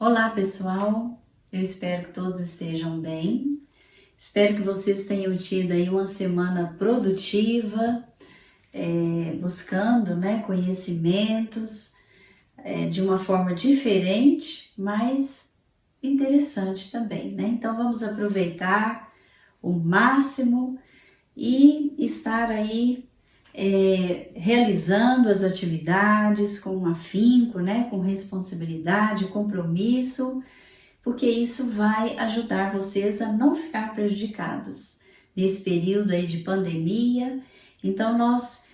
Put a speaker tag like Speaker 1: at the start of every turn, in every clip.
Speaker 1: Olá pessoal, eu espero que todos estejam bem, espero que vocês tenham tido aí uma semana produtiva, buscando conhecimentos de uma forma diferente, mas interessante também, né? Então vamos aproveitar o máximo e estar aí realizando as atividades com afinco, com responsabilidade, compromisso, porque isso vai ajudar vocês a não ficar prejudicados nesse período aí de pandemia. Então nós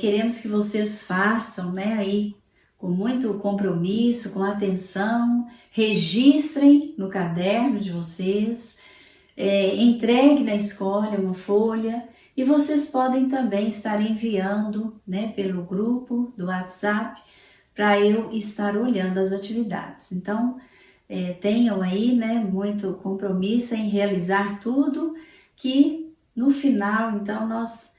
Speaker 1: queremos que vocês façam, aí com muito compromisso, com atenção, registrem no caderno de vocês, entregue na escola uma folha. E vocês podem também estar enviando, pelo grupo do WhatsApp, para eu estar olhando as atividades. Então, tenham aí, muito compromisso em realizar tudo, que no final, então, nós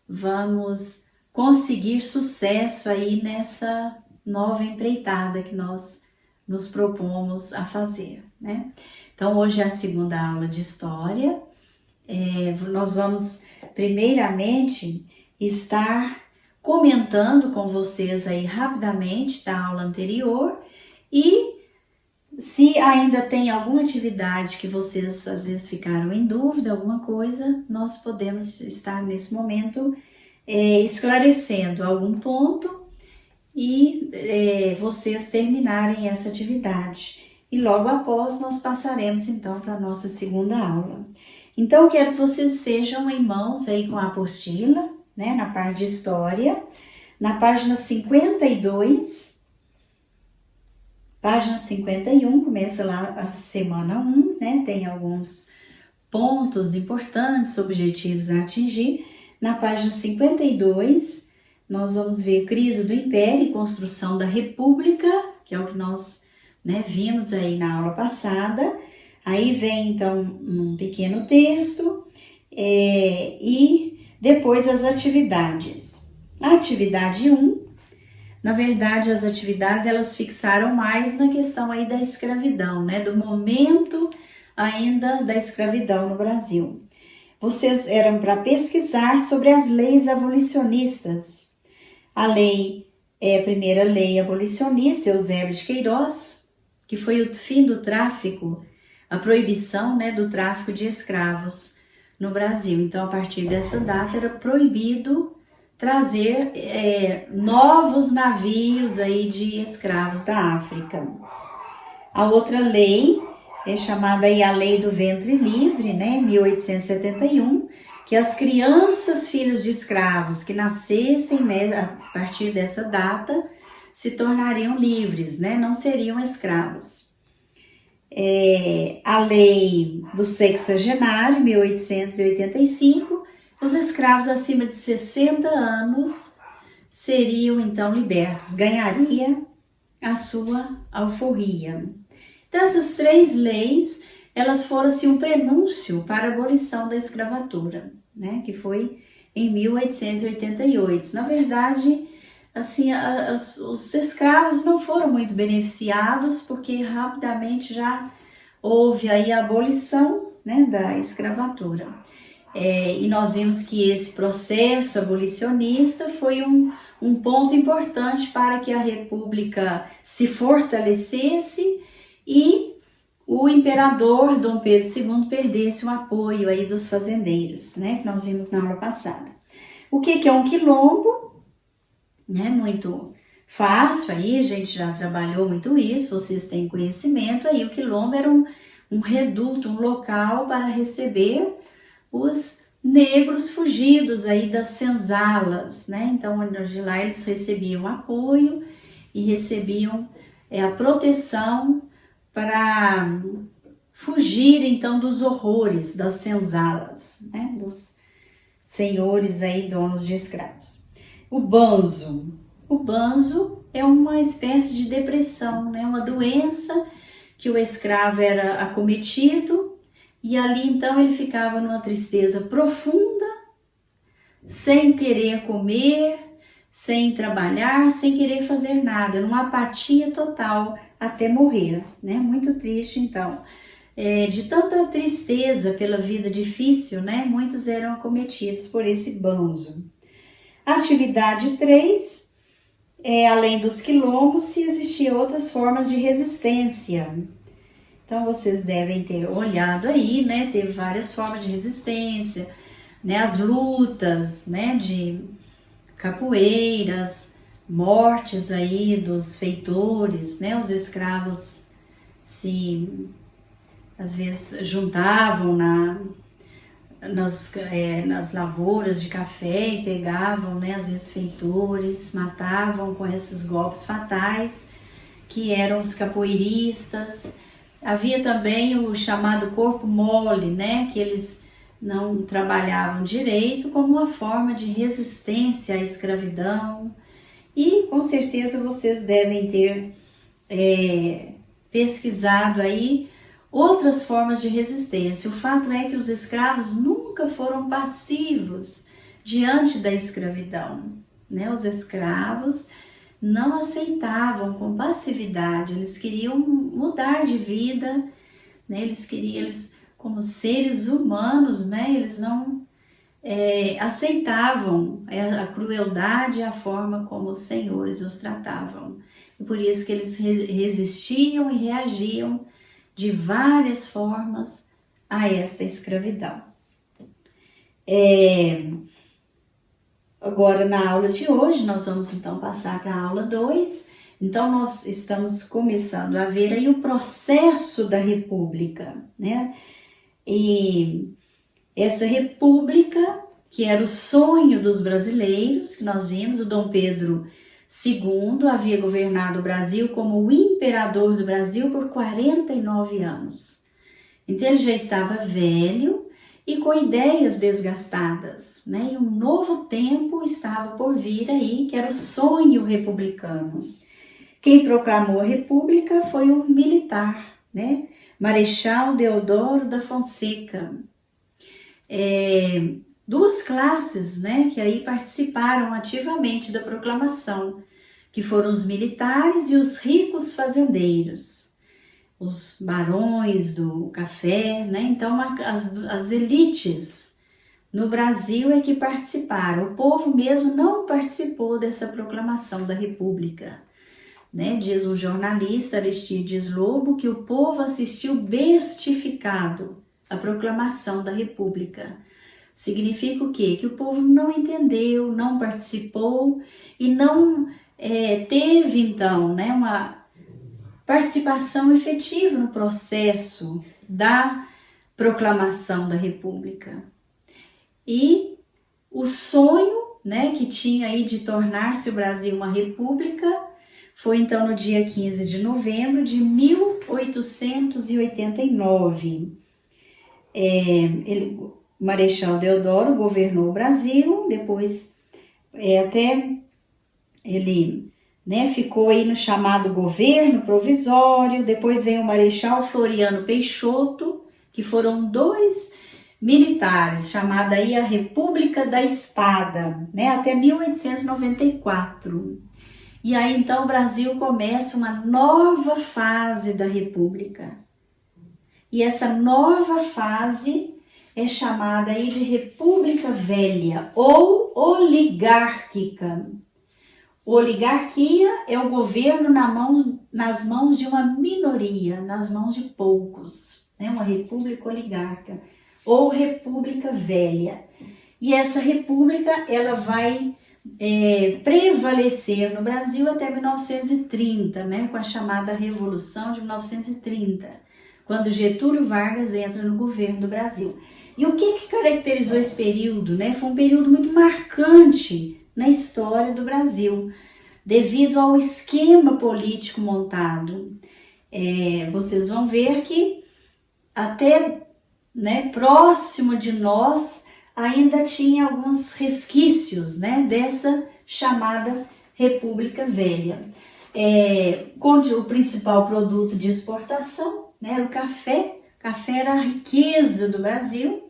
Speaker 1: vamos conseguir sucesso aí nessa nova empreitada que nós nos propomos a fazer, né? Então, hoje é a segunda aula de História. Nós vamos primeiramente estar comentando com vocês aí rapidamente da aula anterior, e se ainda tem alguma atividade que vocês às vezes ficaram em dúvida, alguma coisa, nós podemos estar nesse momento esclarecendo algum ponto e vocês terminarem essa atividade. E logo após nós passaremos então para a nossa segunda aula. Então, eu quero que vocês sejam em mãos aí com a apostila, na parte de História, na página 52, página 51, começa lá a semana 1, tem alguns pontos importantes, objetivos a atingir. Na página 52, nós vamos ver crise do Império e construção da República, que é o que nós vimos aí na aula passada. Aí vem, então, um pequeno texto e depois as atividades. A atividade 1, na verdade, as atividades elas fixaram mais na questão aí da escravidão, do momento ainda da escravidão no Brasil. Vocês eram para pesquisar sobre as leis abolicionistas. A primeira lei abolicionista, Eusébio de Queiroz, que foi o fim do tráfico, a proibição do tráfico de escravos no Brasil. Então, a partir dessa data, era proibido trazer novos navios aí de escravos da África. A outra lei é chamada aí a Lei do Ventre Livre, 1871, que as crianças filhas de escravos que nascessem a partir dessa data se tornariam livres, não seriam escravos. A lei do sexagenário, 1885, os escravos acima de 60 anos seriam então libertos, ganharia a sua alforria. Então, essas três leis, elas foram assim um prenúncio para a abolição da escravatura, que foi em 1888. Na verdade, assim, os escravos não foram muito beneficiados, porque rapidamente já houve aí a abolição da escravatura. E nós vimos que esse processo abolicionista foi um ponto importante para que a República se fortalecesse e o imperador Dom Pedro II perdesse o apoio aí dos fazendeiros, que nós vimos na aula passada. O que é um quilombo? Muito fácil, aí a gente já trabalhou muito isso, vocês têm conhecimento. Aí o quilombo era um reduto, um local para receber os negros fugidos aí das senzalas, Então, de lá eles recebiam apoio e recebiam a proteção para fugir então dos horrores das senzalas, dos senhores aí donos de escravos. O banzo é uma espécie de depressão, uma doença que o escravo era acometido, e ali então ele ficava numa tristeza profunda, sem querer comer, sem trabalhar, sem querer fazer nada, numa apatia total até morrer, né? Muito triste, então. De tanta tristeza pela vida difícil, né? Muitos eram acometidos por esse banzo. Atividade 3, além dos quilombos, se existiam outras formas de resistência. Então, vocês devem ter olhado aí, né? Teve várias formas de resistência, né? As lutas, né? De capoeiras, mortes aí dos feitores, né? Os escravos às vezes juntavam nas lavouras de café e pegavam, né? Às vezes feitores, matavam com esses golpes fatais, que eram os capoeiristas. Havia também o chamado corpo mole, né? Que eles não trabalhavam direito, como uma forma de resistência à escravidão. E com certeza vocês devem ter pesquisado aí outras formas de resistência. O fato é que os escravos nunca foram passivos diante da escravidão, né? Os escravos não aceitavam com passividade, eles queriam mudar de vida, né? Eles como seres humanos, né? Eles não aceitavam a crueldade e a forma como os senhores os tratavam. E por isso que eles resistiam e reagiam de várias formas a esta escravidão. Agora, na aula de hoje, nós vamos então passar para a aula 2. Então, nós estamos começando a ver aí o processo da República, né? E essa República, que era o sonho dos brasileiros, que nós vimos, o Dom Pedro II havia governado o Brasil como o imperador do Brasil por 49 anos. Então ele já estava velho e com ideias desgastadas, né? E um novo tempo estava por vir aí, que era o sonho republicano. Quem proclamou a República foi um militar, né? Marechal Deodoro da Fonseca. Duas classes, né, que aí participaram ativamente da proclamação, que foram os militares e os ricos fazendeiros, os barões do café, né? Então as elites no Brasil é que participaram. O povo mesmo não participou dessa proclamação da República, né? Diz um jornalista, Aristides Lobo, que o povo assistiu bestificado à proclamação da República. Significa o quê? Que o povo não entendeu, não participou e não teve, então, né, uma participação efetiva no processo da proclamação da República. E o sonho, né, que tinha aí de tornar-se o Brasil uma república foi, então, no dia 15 de novembro de 1889. O Marechal Deodoro governou o Brasil, depois até ele, né, ficou aí no chamado governo provisório. Depois veio o Marechal Floriano Peixoto, que foram dois militares, chamada aí a República da Espada, né, até 1894. E aí então o Brasil começa uma nova fase da República. E essa nova fase é chamada aí de República Velha ou oligárquica. Oligarquia é o governo nas mãos de uma minoria, nas mãos de poucos, né? Uma república oligárquica ou República Velha. E essa república ela vai prevalecer no Brasil até 1930, né? Com a chamada Revolução de 1930, quando Getúlio Vargas entra no governo do Brasil. E o que caracterizou esse período, né? Foi um período muito marcante na história do Brasil, devido ao esquema político montado. Vocês vão ver que até, né, próximo de nós ainda tinha alguns resquícios, né, dessa chamada República Velha. Onde o principal produto de exportação, né, era o café. O café era a riqueza do Brasil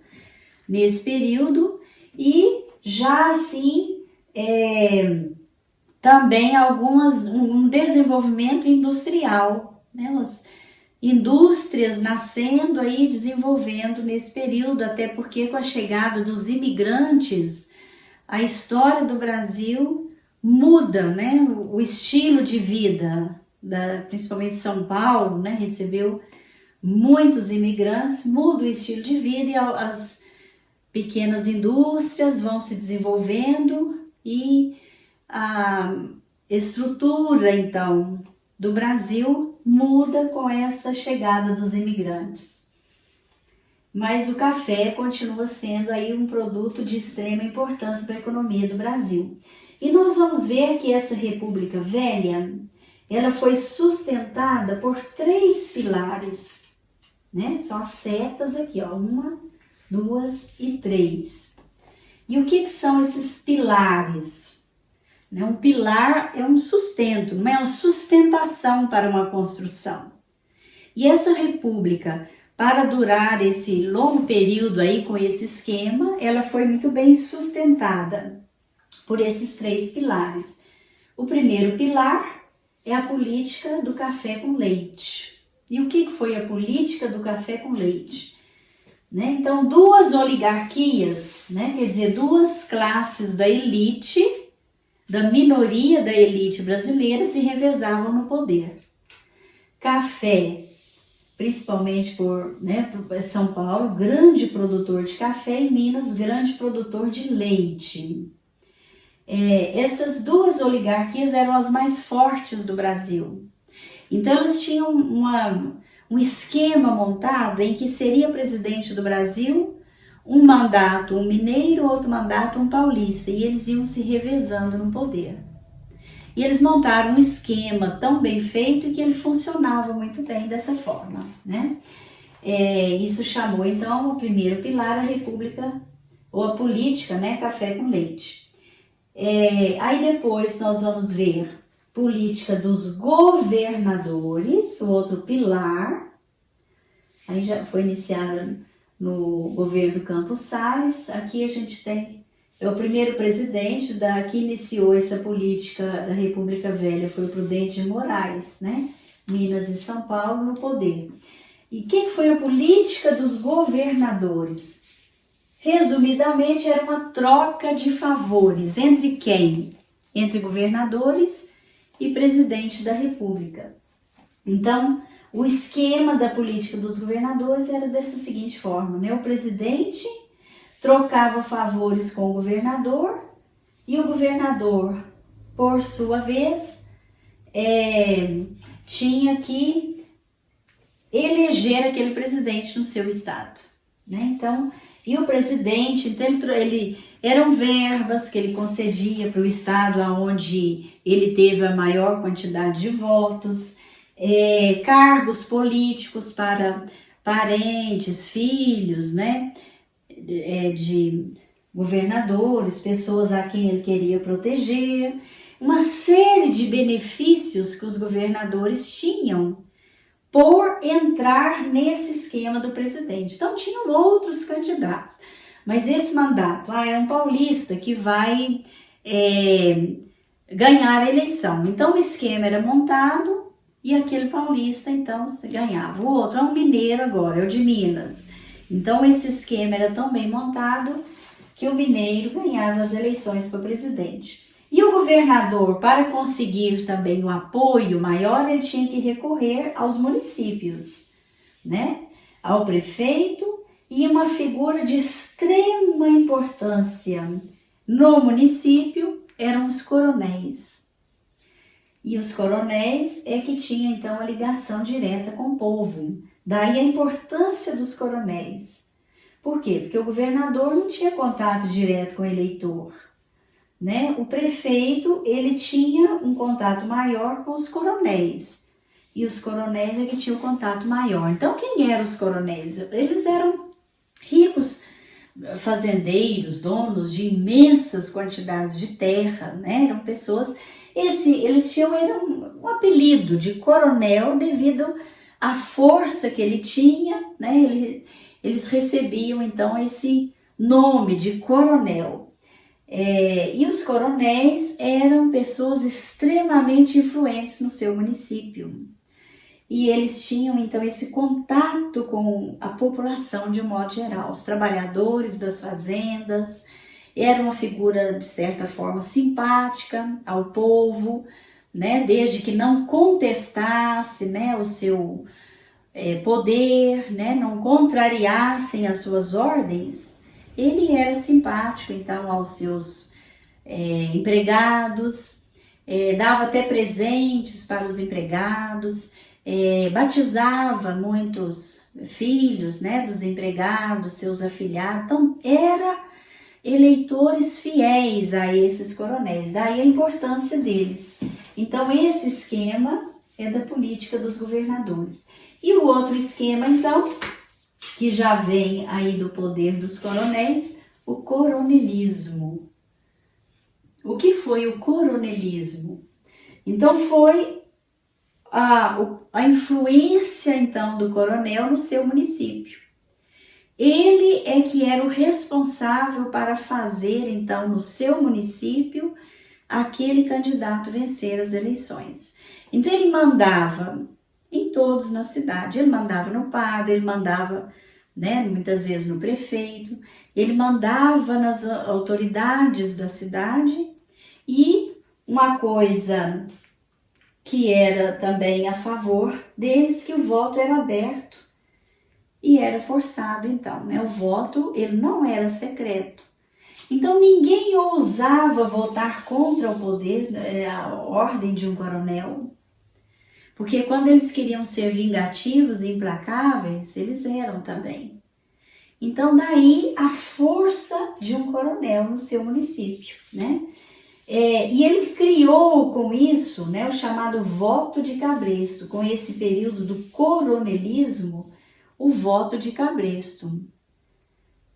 Speaker 1: nesse período e já assim também um desenvolvimento industrial, né? As indústrias nascendo aí, desenvolvendo nesse período, até porque com a chegada dos imigrantes, a história do Brasil muda, né? O estilo de vida, principalmente São Paulo, né? Recebeu muitos imigrantes, muda o estilo de vida e as pequenas indústrias vão se desenvolvendo e a estrutura, então, do Brasil muda com essa chegada dos imigrantes. Mas o café continua sendo aí um produto de extrema importância para a economia do Brasil. E nós vamos ver que essa República Velha, ela foi sustentada por 3 pilares, né? São as setas aqui, ó, 1, 2 e 3. E o que são esses pilares? Um pilar é um sustento, não é uma sustentação para uma construção. E essa república, para durar esse longo período aí com esse esquema, ela foi muito bem sustentada por esses 3 pilares. O primeiro pilar é a política do café com leite. E o que foi a política do café com leite? Então, 2 oligarquias, quer dizer, 2 classes da elite, da minoria da elite brasileira, se revezavam no poder. Café, principalmente por São Paulo, grande produtor de café, e Minas, grande produtor de leite. Essas 2 oligarquias eram as mais fortes do Brasil. Então, elas tinham um esquema montado em que seria presidente do Brasil um mandato um mineiro, outro mandato um paulista, e eles iam se revezando no poder. E eles montaram um esquema tão bem feito que ele funcionava muito bem dessa forma, né? Isso chamou então o primeiro pilar, a república, ou a política, café com leite. Aí depois nós vamos ver política dos governadores, o outro pilar, aí já foi iniciada no governo do Campos Salles. Aqui a gente tem o primeiro presidente que iniciou essa política da República Velha, foi o Prudente de Moraes, Minas e São Paulo no poder. E quem foi a política dos governadores? Resumidamente, era uma troca de favores. Entre quem? Entre governadores e presidente da República. Então, o esquema da política dos governadores era dessa seguinte forma, O presidente trocava favores com o governador e o governador, por sua vez, tinha que eleger aquele presidente no seu estado, Então, e o presidente, então, eram verbas que ele concedia para o estado onde ele teve a maior quantidade de votos, cargos políticos para parentes, filhos, de governadores, pessoas a quem ele queria proteger, uma série de benefícios que os governadores tinham por entrar nesse esquema do presidente. Então, tinham outros candidatos, mas esse mandato, é um paulista que vai ganhar a eleição. Então, o esquema era montado e aquele paulista, então, ganhava. O outro é um mineiro agora, é o de Minas. Então, esse esquema era tão bem montado que o mineiro ganhava as eleições para presidente. E o governador, para conseguir também um apoio maior, ele tinha que recorrer aos municípios, Ao prefeito, e uma figura de extrema importância no município eram os coronéis. E os coronéis que tinham, então, a ligação direta com o povo. Daí a importância dos coronéis. Por quê? Porque o governador não tinha contato direto com o eleitor, O prefeito, ele tinha um contato maior com os coronéis. E os coronéis que tinham um contato maior. Então, quem eram os coronéis? Eles eram ricos fazendeiros, donos de imensas quantidades de terra, Eram pessoas... Eles tinham um apelido de coronel devido à força que ele tinha, Eles recebiam, então, esse nome de coronel. E os coronéis eram pessoas extremamente influentes no seu município. e eles tinham então esse contato com a população de um modo geral, os trabalhadores das fazendas. Era uma figura de certa forma simpática ao povo, né, desde que não contestasse, né, o seu poder, né, não contrariassem as suas ordens. Ele era simpático então aos seus empregados, dava até presentes para os empregados, batizava muitos filhos, né, dos empregados, seus afilhados. Então era eleitores fiéis a esses coronéis, daí a importância deles. Então esse esquema é da política dos governadores. E o outro esquema, então, que já vem aí do poder dos coronéis, o coronelismo. O que foi o coronelismo? Então foi a influência então do coronel no seu município. Ele é que era o responsável para fazer então no seu município aquele candidato vencer as eleições. Então ele mandava em todos na cidade, ele mandava no padre, ele mandava, né, muitas vezes no prefeito, ele mandava nas autoridades da cidade. E uma coisa que era também a favor deles, que o voto era aberto e era forçado então, né? O voto, ele não era secreto. Então ninguém ousava votar contra o poder, a ordem de um coronel, porque quando eles queriam ser vingativos e implacáveis, eles eram também. Então daí a força de um coronel no seu município, né? E ele criou com isso, né, o chamado voto de cabresto, com esse período do coronelismo, o voto de cabresto.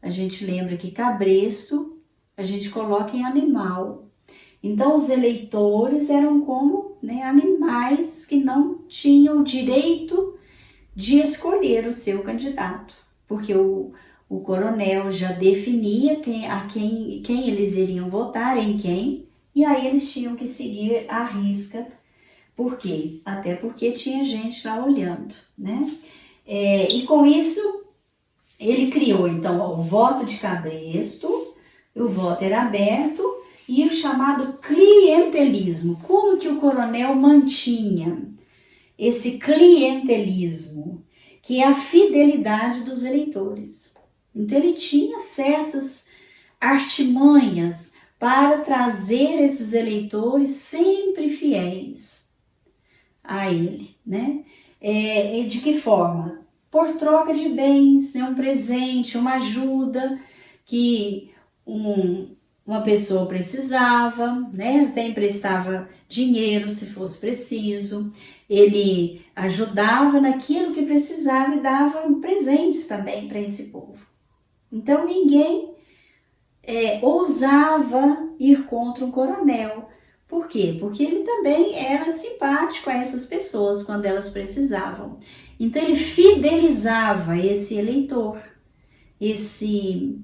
Speaker 1: A gente lembra que cabresto a gente coloca em animal. Então os eleitores eram como, né, animais que não tinham o direito de escolher o seu candidato, porque o coronel já definia quem eles iriam votar, em quem, e aí eles tinham que seguir à risca. Por quê? Até porque tinha gente lá olhando, né? E com isso ele criou então o voto de cabresto, o voto era aberto, e o chamado clientelismo. Como que o coronel mantinha esse clientelismo, que é a fidelidade dos eleitores? Então ele tinha certas artimanhas para trazer esses eleitores sempre fiéis a ele, né? De que forma? Por troca de bens, né? Um presente, uma ajuda que uma pessoa precisava, né? Até emprestava dinheiro se fosse preciso, ele ajudava naquilo que precisava e dava presentes também para esse povo. Então ninguém ousava ir contra um coronel. Por quê? Porque ele também era simpático a essas pessoas quando elas precisavam. Então ele fidelizava esse eleitor, esse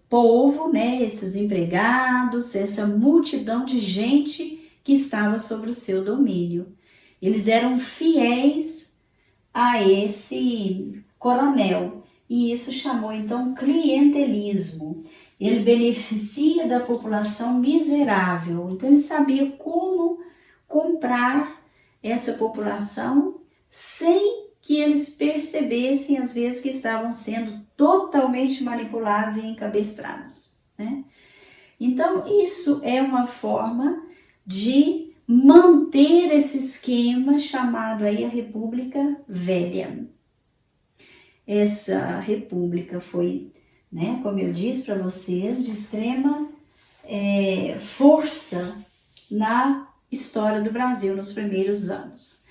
Speaker 1: povo, né, esses empregados, essa multidão de gente que estava sobre o seu domínio. Eles eram fiéis a esse coronel. E isso chamou então clientelismo. Ele beneficia da população miserável. Então ele sabia como comprar essa população sem que eles percebessem às vezes que estavam sendo totalmente manipulados e encabeçados, né? Então isso é uma forma de manter esse esquema chamado aí a República Velha. Essa república foi, né, como eu disse para vocês, de extrema força na história do Brasil nos primeiros anos.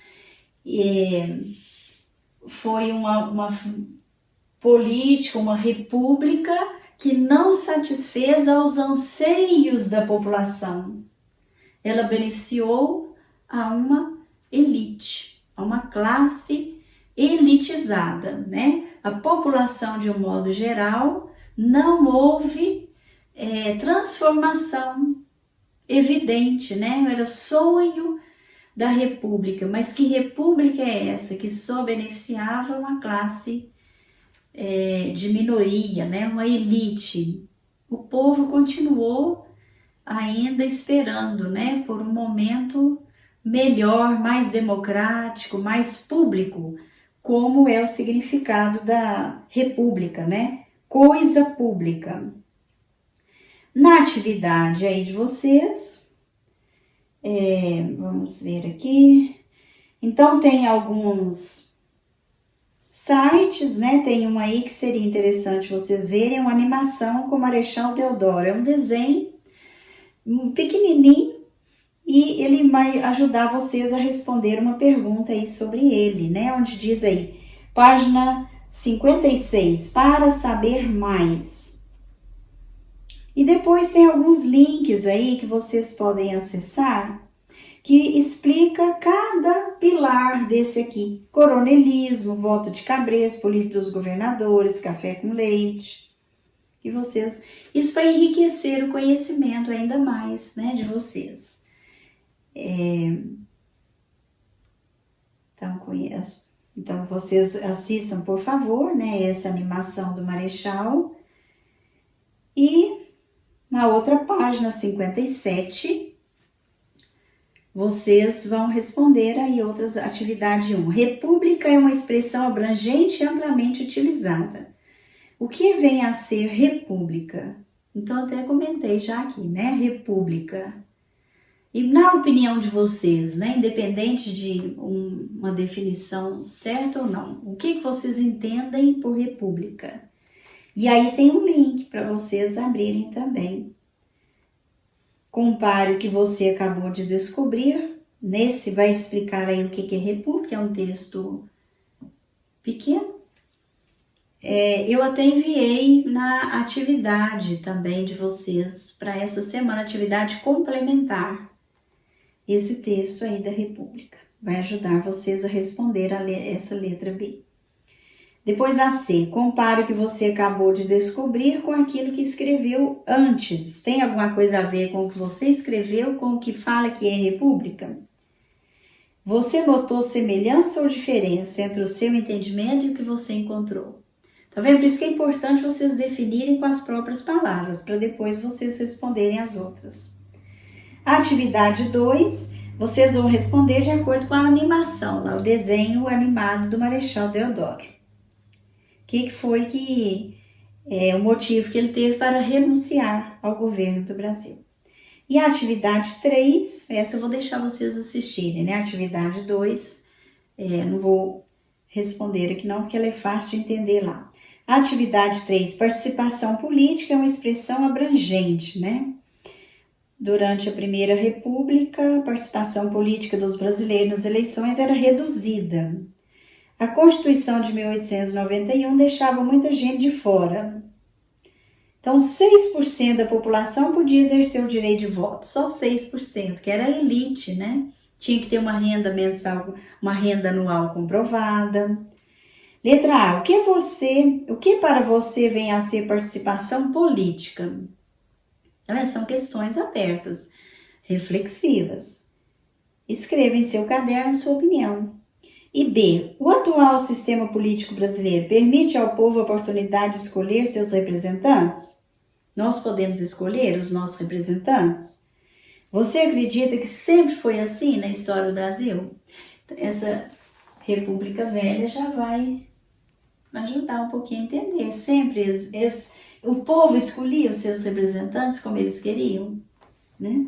Speaker 1: Foi uma política, uma república que não satisfez aos anseios da população. Ela beneficiou a uma elite, a uma classe elitizada, né? A população, de um modo geral, não houve transformação evidente, né? Era sonho da república, mas que república é essa que só beneficiava uma classe de minoria, né? Uma elite? O povo continuou ainda esperando, né, por um momento melhor, mais democrático, mais público, como é o significado da república, né? Coisa pública. Na atividade aí de vocês, vamos ver aqui. Então tem alguns sites, né? Tem um aí que seria interessante vocês verem, uma animação com Marechal Deodoro. É um desenho pequenininho e ele vai ajudar vocês a responder uma pergunta aí sobre ele, né? Onde diz aí, página 56, para saber mais. E depois tem alguns links aí que vocês podem acessar que explica cada pilar desse aqui. Coronelismo, voto de cabresto, política dos governadores, café com leite. E vocês, isso vai enriquecer o conhecimento ainda mais, né, de vocês. Então vocês assistam, por favor, né, essa animação do Marechal. E na outra página 57, vocês vão responder aí outras atividades 1. República é uma expressão abrangente e amplamente utilizada. O que vem a ser república? Então até comentei já aqui, né? República. E na opinião de vocês, né? Independente de uma definição certa ou não, o que vocês entendem por república? E aí tem um link para vocês abrirem também. Compare o que você acabou de descobrir. Nesse vai explicar aí o que é república, é um texto pequeno. Eu até enviei na atividade também de vocês para essa semana, atividade complementar, esse texto aí da república. Vai ajudar vocês a responder essa letra B. Depois a C, compare o que você acabou de descobrir com aquilo que escreveu antes. Tem alguma coisa a ver com o que você escreveu, com o que fala que é república? Você notou semelhança ou diferença entre o seu entendimento e o que você encontrou? Tá vendo? Por isso que é importante vocês definirem com as próprias palavras, para depois vocês responderem as outras. A atividade 2, vocês vão responder de acordo com a animação, lá, o desenho animado do Marechal Deodoro. O que foi o motivo que ele teve para renunciar ao governo do Brasil. E a atividade 3, essa eu vou deixar vocês assistirem, né? A atividade 2, não vou responder aqui não, porque ela é fácil de entender lá. A atividade 3, participação política, é uma expressão abrangente, né? Durante a Primeira República, a participação política dos brasileiros nas eleições era reduzida. A Constituição de 1891 deixava muita gente de fora. Então, 6% da população podia exercer o direito de voto, só 6%, que era a elite, né? Tinha que ter uma renda mensal, uma renda anual comprovada. Letra A, o que para você vem a ser participação política? Então, são questões abertas, reflexivas. Escreva em seu caderno a sua opinião. E B, o atual sistema político brasileiro permite ao povo a oportunidade de escolher seus representantes? Nós podemos escolher os nossos representantes? Você acredita que sempre foi assim na história do Brasil? Essa República Velha já vai ajudar um pouquinho a entender. Sempre o povo escolhia os seus representantes como eles queriam, né?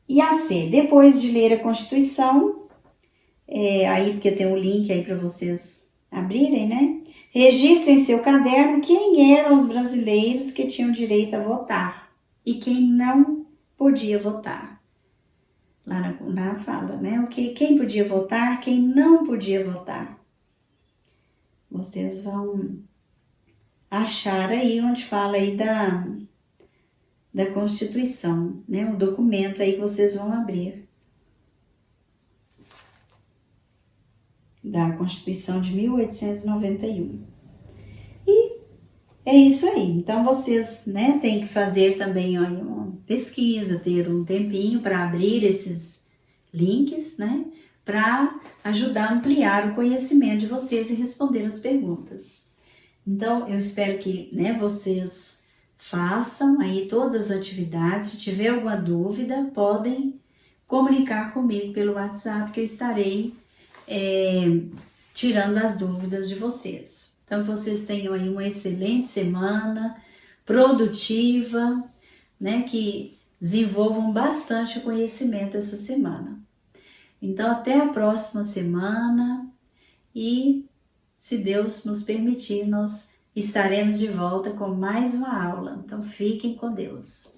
Speaker 1: E a C, depois de ler a Constituição, aí porque tem um link aí para vocês abrirem, né? Registre em seu caderno quem eram os brasileiros que tinham direito a votar e quem não podia votar. Lá na fala, né? Quem podia votar, quem não podia votar. Vocês vão achar aí onde fala aí da Constituição, né? O documento aí que vocês vão abrir. Da Constituição de 1891. E é isso aí. Então, vocês, né, têm que fazer também uma pesquisa, ter um tempinho para abrir links, né, para ajudar a ampliar o conhecimento de vocês e responder as perguntas. Então, eu espero que, né, vocês façam aí todas as atividades. Se tiver alguma dúvida, podem comunicar comigo pelo WhatsApp, que eu estarei tirando as dúvidas de vocês. Então, que vocês tenham aí uma excelente semana, produtiva, né, que desenvolvam bastante o conhecimento essa semana. Então, até a próxima semana e, se Deus nos permitir, nós estaremos de volta com mais uma aula. Então, fiquem com Deus.